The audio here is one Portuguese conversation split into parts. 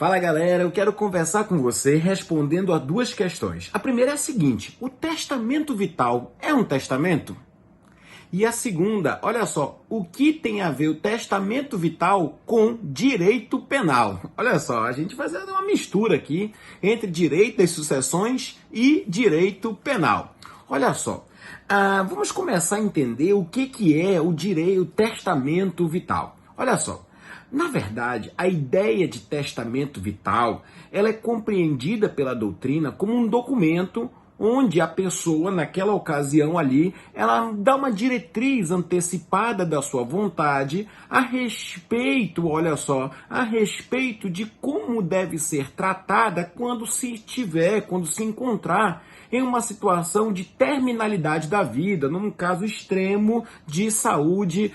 Fala galera, eu quero conversar com você respondendo a duas questões. A primeira é a seguinte: o testamento vital é um testamento? E a segunda, olha só, o que tem a ver o testamento vital com direito penal? Olha só, a gente vai fazer uma mistura aqui entre direito das sucessões e direito penal. Olha só, vamos começar a entender o que é o direito, o testamento vital. Olha só. Na verdade, a ideia de testamento vital, ela é compreendida pela doutrina como um documento onde a pessoa, naquela ocasião ali, ela dá uma diretriz antecipada da sua vontade a respeito, olha só, a respeito de como deve ser tratada quando se encontrar em uma situação de terminalidade da vida, num caso extremo de saúde,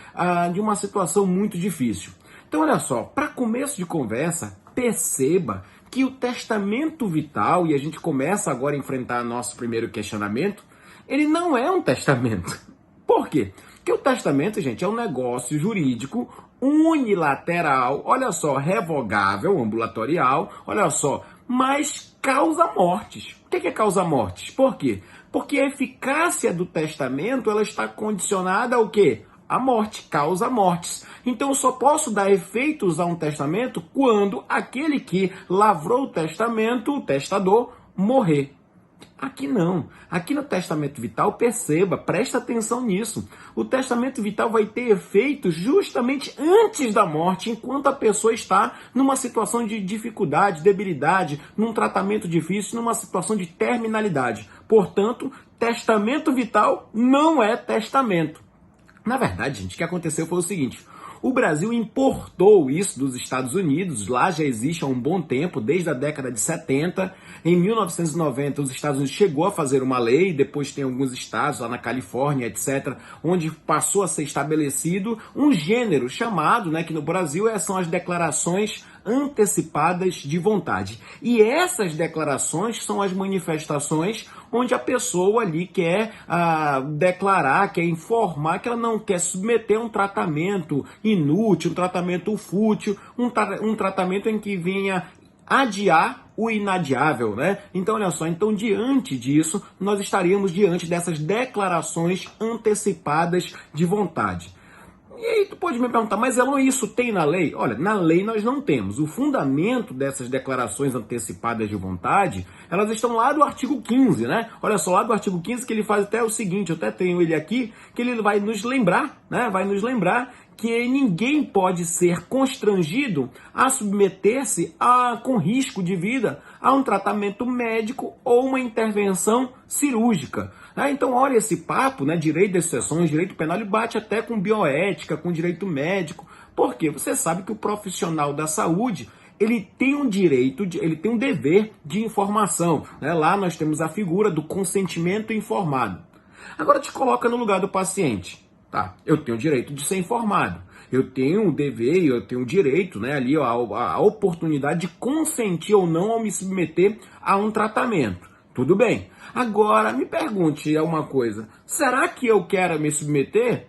de uma situação muito difícil. Então, olha só, para começo de conversa, perceba que o testamento vital, e a gente começa agora a enfrentar nosso primeiro questionamento, ele não é um testamento. Por quê? Porque o testamento, gente, é um negócio jurídico unilateral, olha só, revogável, ambulatorial, olha só, mas causa mortes. O que é causa mortes? Por quê? Porque a eficácia do testamento, ela está condicionada ao quê? A morte, causa mortes. Então eu só posso dar efeitos a um testamento quando aquele que lavrou o testamento, o testador, morrer. Aqui não. Aqui no testamento vital, perceba, presta atenção nisso. O testamento vital vai ter efeitos justamente antes da morte, enquanto a pessoa está numa situação de dificuldade, debilidade, num tratamento difícil, numa situação de terminalidade. Portanto, testamento vital não é testamento. Na verdade, gente, o que aconteceu foi o seguinte: o Brasil importou isso dos Estados Unidos, lá já existe há um bom tempo, desde a década de 70. Em 1990, os Estados Unidos chegou a fazer uma lei, depois tem alguns estados, lá na Califórnia, etc., onde passou a ser estabelecido um gênero chamado, que no Brasil são as declarações antecipadas de vontade. E essas declarações são as manifestações onde a pessoa ali quer declarar, quer informar que ela não quer submeter um tratamento inútil, um tratamento fútil, um tratamento em que venha adiar o inadiável, né? Então, olha só, diante disso, nós estaríamos diante dessas declarações antecipadas de vontade. E aí tu pode me perguntar, mas Elon, isso tem na lei? Olha, na lei nós não temos. O fundamento dessas declarações antecipadas de vontade, elas estão lá do artigo 15, né? Olha só, lá do artigo 15 que ele faz até o seguinte, eu até tenho ele aqui, que ele vai nos lembrar, né? Vai nos lembrar que ninguém pode ser constrangido a submeter-se com risco de vida a um tratamento médico ou uma intervenção cirúrgica. Então, olha esse papo, direito das sucessões, direito penal, ele bate até com bioética, com direito médico. Por quê? Você sabe que o profissional da saúde, ele tem um direito, ele tem um dever de informação. Lá nós temos a figura do consentimento informado. Agora te coloca no lugar do paciente. Tá, eu tenho o direito de ser informado, eu tenho o dever, eu tenho o direito, ali a oportunidade de consentir ou não ao me submeter a um tratamento. Tudo bem. Agora, me pergunte uma coisa, será que eu quero me submeter?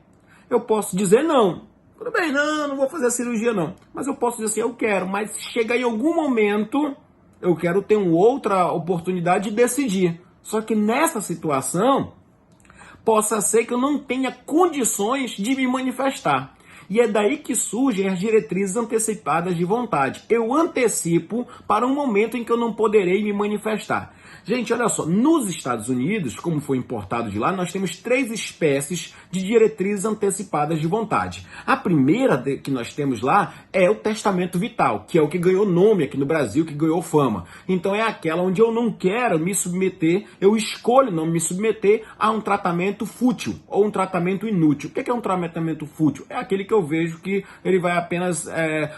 Eu posso dizer não. Tudo bem, não vou fazer a cirurgia não. Mas eu posso dizer assim, eu quero, mas chega em algum momento, eu quero ter uma outra oportunidade de decidir. Só que nessa situação, possa ser que eu não tenha condições de me manifestar. E é daí que surgem as diretrizes antecipadas de vontade. Eu antecipo para um momento em que eu não poderei me manifestar. Gente, olha só, nos Estados Unidos, como foi importado de lá, nós temos 3 espécies de diretrizes antecipadas de vontade. A primeira que nós temos lá é o testamento vital, que é o que ganhou nome aqui no Brasil, que ganhou fama. Então é aquela onde eu não quero me submeter, eu escolho não me submeter a um tratamento fútil ou um tratamento inútil. O que é um tratamento fútil? É aquele que eu vejo que ele vai apenas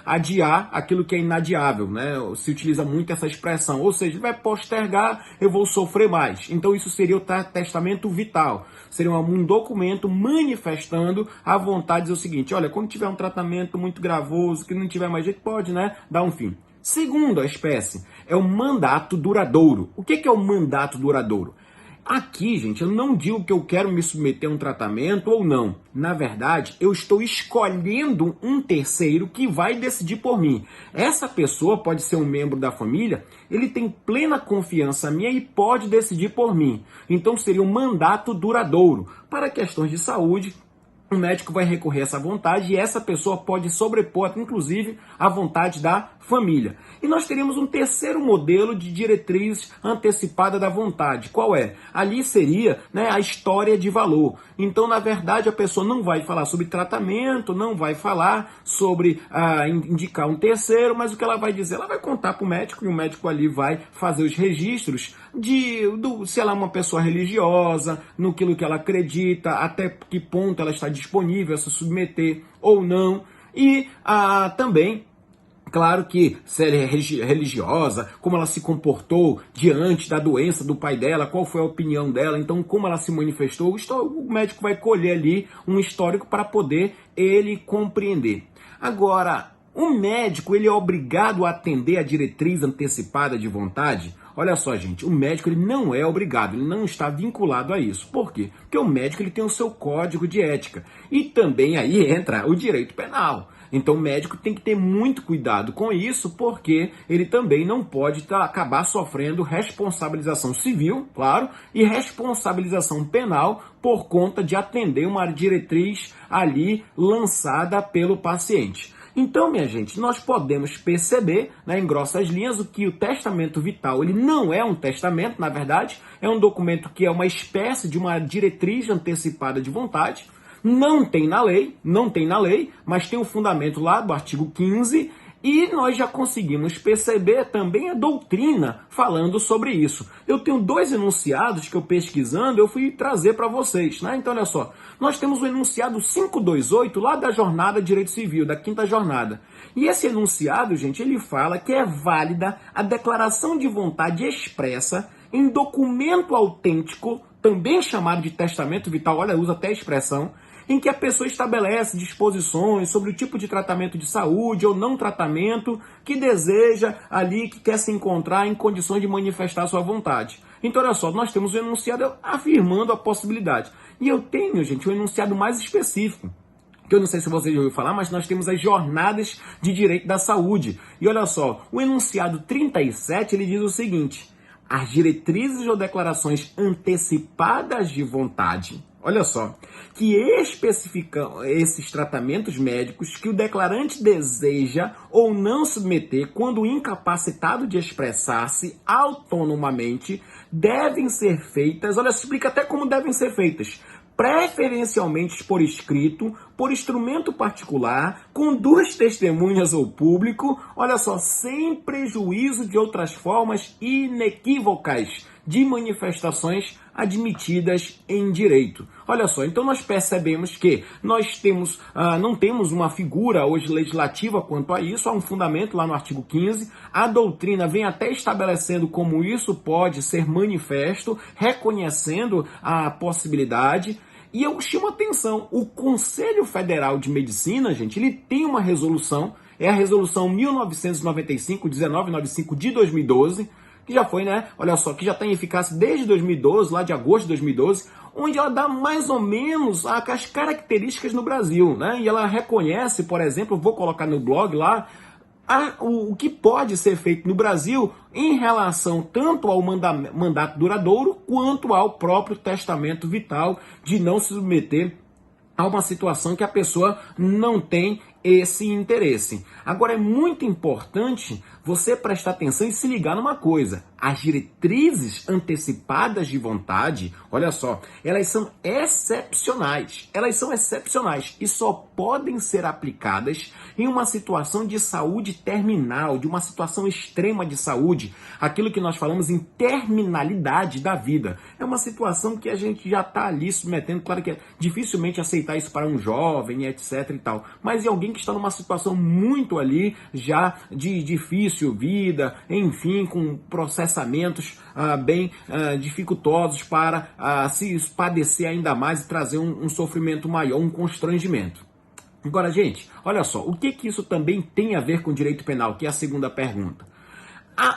adiar aquilo que é inadiável, né? Se utiliza muito essa expressão, ou seja, ele vai postergar, eu vou sofrer mais. Então isso seria o testamento vital. Seria um documento manifestando a vontade de dizer o seguinte, olha, quando tiver um tratamento muito gravoso, que não tiver mais jeito, pode, dar um fim. Segunda espécie é o mandato duradouro. O que é o mandato duradouro? Aqui, gente, eu não digo que eu quero me submeter a um tratamento ou não. Na verdade, eu estou escolhendo um terceiro que vai decidir por mim. Essa pessoa pode ser um membro da família, ele tem plena confiança minha e pode decidir por mim. Então seria um mandato duradouro. Para questões de saúde, o médico vai recorrer a essa vontade e essa pessoa pode sobrepor, inclusive, a vontade da família. E nós teríamos um terceiro modelo de diretriz antecipada da vontade. Qual é? Ali seria, a história de valor. Então, na verdade, a pessoa não vai falar sobre tratamento, não vai falar sobre indicar um terceiro, mas o que ela vai dizer? Ela vai contar para o médico e o médico ali vai fazer os registros se ela é uma pessoa religiosa, no que ela acredita, até que ponto ela está disponível a se submeter ou não. E também, claro que se ela é religiosa, como ela se comportou diante da doença do pai dela, qual foi a opinião dela, então como ela se manifestou, o médico vai colher ali um histórico para poder ele compreender. Agora, o médico ele é obrigado a atender a diretriz antecipada de vontade? Olha só, gente, o médico ele não é obrigado, ele não está vinculado a isso. Por quê? Porque o médico ele tem o seu código de ética. E também aí entra o direito penal. Então o médico tem que ter muito cuidado com isso, porque ele também não pode acabar sofrendo responsabilização civil, claro, e responsabilização penal por conta de atender uma diretriz ali lançada pelo paciente. Então, minha gente, nós podemos perceber, em grossas linhas, que o testamento vital ele não é um testamento, na verdade, é um documento que é uma espécie de uma diretriz antecipada de vontade. Não tem na lei, mas tem um fundamento lá do artigo 15 e nós já conseguimos perceber também a doutrina falando sobre isso. Eu tenho 2 enunciados que eu pesquisando, eu fui trazer para vocês, Então, olha só, nós temos o enunciado 528 lá da Jornada de Direito Civil, da 5ª Jornada. E esse enunciado, gente, ele fala que é válida a declaração de vontade expressa em documento autêntico, também chamado de testamento vital, olha, usa até a expressão, em que a pessoa estabelece disposições sobre o tipo de tratamento de saúde ou não tratamento que deseja ali, que quer se encontrar em condições de manifestar sua vontade. Então, olha só, nós temos um enunciado afirmando a possibilidade. E eu tenho, gente, um enunciado mais específico, que eu não sei se vocês já ouviram falar, mas nós temos as jornadas de direito da saúde. E olha só, o enunciado 37, ele diz o seguinte: as diretrizes ou declarações antecipadas de vontade, olha só, que especificam esses tratamentos médicos que o declarante deseja ou não submeter quando incapacitado de expressar-se autonomamente, devem ser feitas, olha, explica até como devem ser feitas, preferencialmente por escrito, por instrumento particular, com 2 testemunhas ou público, olha só, sem prejuízo de outras formas inequívocas de manifestações admitidas em direito. Olha só, então nós percebemos que nós não temos uma figura hoje legislativa quanto a isso, há um fundamento lá no artigo 15, a doutrina vem até estabelecendo como isso pode ser manifesto, reconhecendo a possibilidade. E eu chamo a atenção, o Conselho Federal de Medicina, gente, ele tem uma resolução, é a resolução 1995 de 2012, que já foi, olha só, que já está em eficácia desde 2012, lá de agosto de 2012, onde ela dá mais ou menos as características no Brasil, E ela reconhece, por exemplo, vou colocar no blog lá, o que pode ser feito no Brasil em relação tanto ao mandato duradouro quanto ao próprio testamento vital, de não se submeter a uma situação que a pessoa não tem esse interesse. Agora, é muito importante você prestar atenção e se ligar numa coisa: as diretrizes antecipadas de vontade, olha só, elas são excepcionais e só podem ser aplicadas em uma situação de saúde terminal, de uma situação extrema de saúde, aquilo que nós falamos em terminalidade da vida. É uma situação que a gente já está ali submetendo, claro que é dificilmente aceitar isso para um jovem, etc e tal, mas em alguém que está numa situação muito ali já de difícil vida, enfim, com processamentos bem dificultosos para se padecer ainda mais e trazer um sofrimento maior, um constrangimento. Agora, gente, olha só, o que isso também tem a ver com direito penal, que é a segunda pergunta.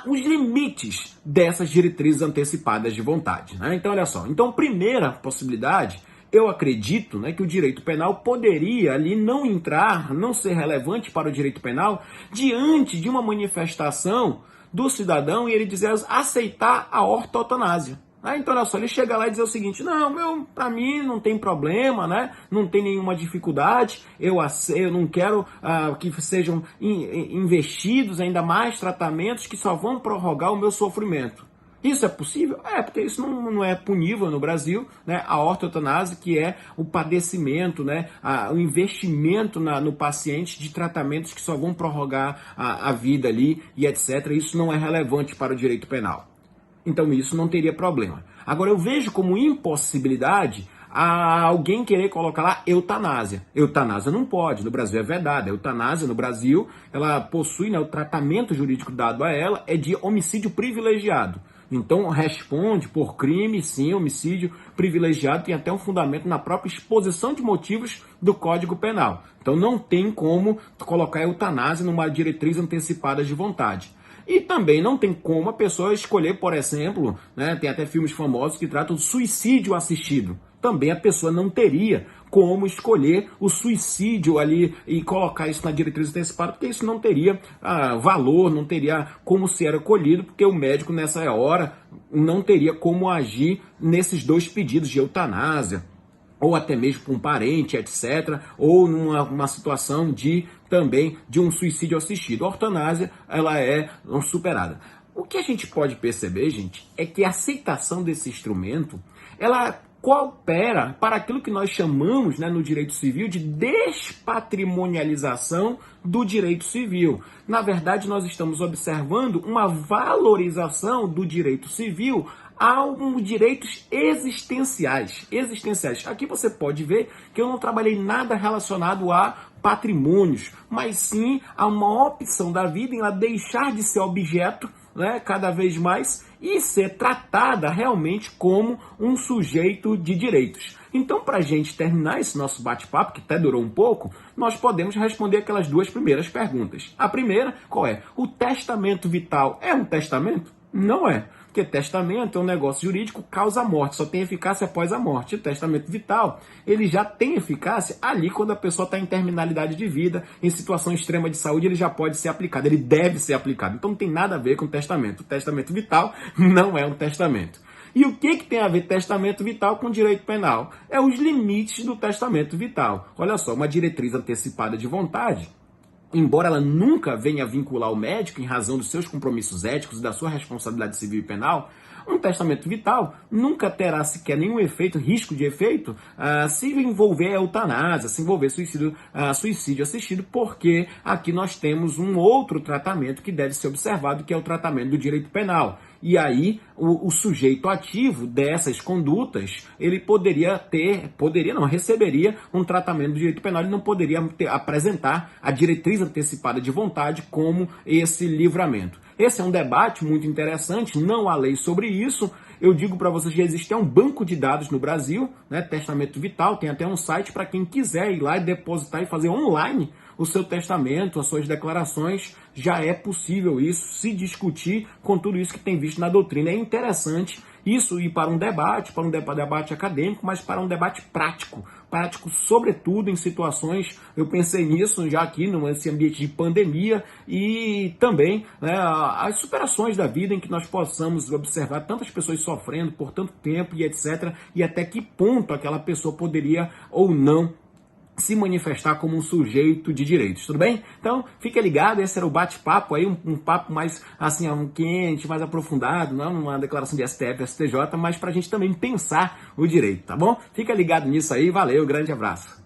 os limites dessas diretrizes antecipadas de vontade, né? Então, olha só. Então, primeira possibilidade, eu acredito, né, que o direito penal poderia ali não entrar, não ser relevante para o direito penal diante de uma manifestação do cidadão e ele dizer aceitar a ortotanásia. Então, olha só, ele chega lá e diz o seguinte: não, para mim não tem problema, né? Não tem nenhuma dificuldade, eu não quero que sejam investidos ainda mais tratamentos que só vão prorrogar o meu sofrimento. Isso é possível? Porque isso não é punível no Brasil, né? A ortotanásia, que é o padecimento, né? O investimento no paciente de tratamentos que só vão prorrogar a vida ali e etc. Isso não é relevante para o direito penal. Então isso não teria problema. Agora eu vejo como impossibilidade alguém querer colocar lá eutanásia. Eutanásia não pode, no Brasil é vedada. Eutanásia no Brasil, ela possui, né, o tratamento jurídico dado a ela é de homicídio privilegiado. Então responde por crime, sim, homicídio privilegiado, tem até um fundamento na própria exposição de motivos do Código Penal. Então não tem como colocar eutanásia numa diretriz antecipada de vontade. E também não tem como a pessoa escolher, por exemplo, né, tem até filmes famosos que tratam do suicídio assistido. Também a pessoa não teria como escolher o suicídio ali e colocar isso na diretriz antecipada, porque isso não teria valor, não teria como ser acolhido, porque o médico nessa hora não teria como agir nesses dois pedidos de eutanásia, ou até mesmo para um parente, etc., ou numa situação também de um suicídio assistido. A eutanásia, ela é superada. O que a gente pode perceber, gente, é que a aceitação desse instrumento, ela coopera para aquilo que nós chamamos, né, no direito civil de despatrimonialização do direito civil. Na verdade, nós estamos observando uma valorização do direito civil a alguns direitos existenciais. Aqui você pode ver que eu não trabalhei nada relacionado a patrimônios, mas sim a uma opção da vida em ela deixar de ser objeto, né, cada vez mais, e ser tratada realmente como um sujeito de direitos. Então, para a gente terminar esse nosso bate-papo, que até durou um pouco, nós podemos responder aquelas duas primeiras perguntas. A primeira, qual é? O testamento vital é um testamento? Não é. Porque testamento é um negócio jurídico, causa a morte, só tem eficácia após a morte. O testamento vital, ele já tem eficácia ali quando a pessoa está em terminalidade de vida, em situação extrema de saúde, ele já pode ser aplicado, ele deve ser aplicado. Então não tem nada a ver com testamento. O testamento vital não é um testamento. E o que tem a ver testamento vital com direito penal? É os limites do testamento vital. Olha só, uma diretriz antecipada de vontade, embora ela nunca venha vincular o médico em razão dos seus compromissos éticos e da sua responsabilidade civil e penal, um testamento vital nunca terá sequer nenhum risco de efeito, se envolver eutanásia, se envolver suicídio assistido, porque aqui nós temos um outro tratamento que deve ser observado, que é o tratamento do direito penal. E aí, o sujeito ativo dessas condutas, ele receberia um tratamento do direito penal, ele não poderia apresentar a diretriz antecipada de vontade como esse livramento. Esse é um debate muito interessante, não há lei sobre isso. Eu digo para vocês que existe um banco de dados no Brasil, né, Testamento Vital, tem até um site para quem quiser ir lá e depositar e fazer online o seu testamento, as suas declarações. Já é possível isso, se discutir com tudo isso que tem visto na doutrina. É interessante isso ir para um debate acadêmico, mas para um debate prático sobretudo em situações, eu pensei nisso já aqui nesse ambiente de pandemia, e também, né, as superações da vida em que nós possamos observar tantas pessoas sofrendo por tanto tempo e etc, e até que ponto aquela pessoa poderia ou não se manifestar como um sujeito de direitos, tudo bem? Então, fica ligado, esse era o bate-papo aí, um papo mais assim, quente, mais aprofundado, não uma declaração de STF, STJ, mas pra gente também pensar o direito, tá bom? Fica ligado nisso aí, valeu, grande abraço.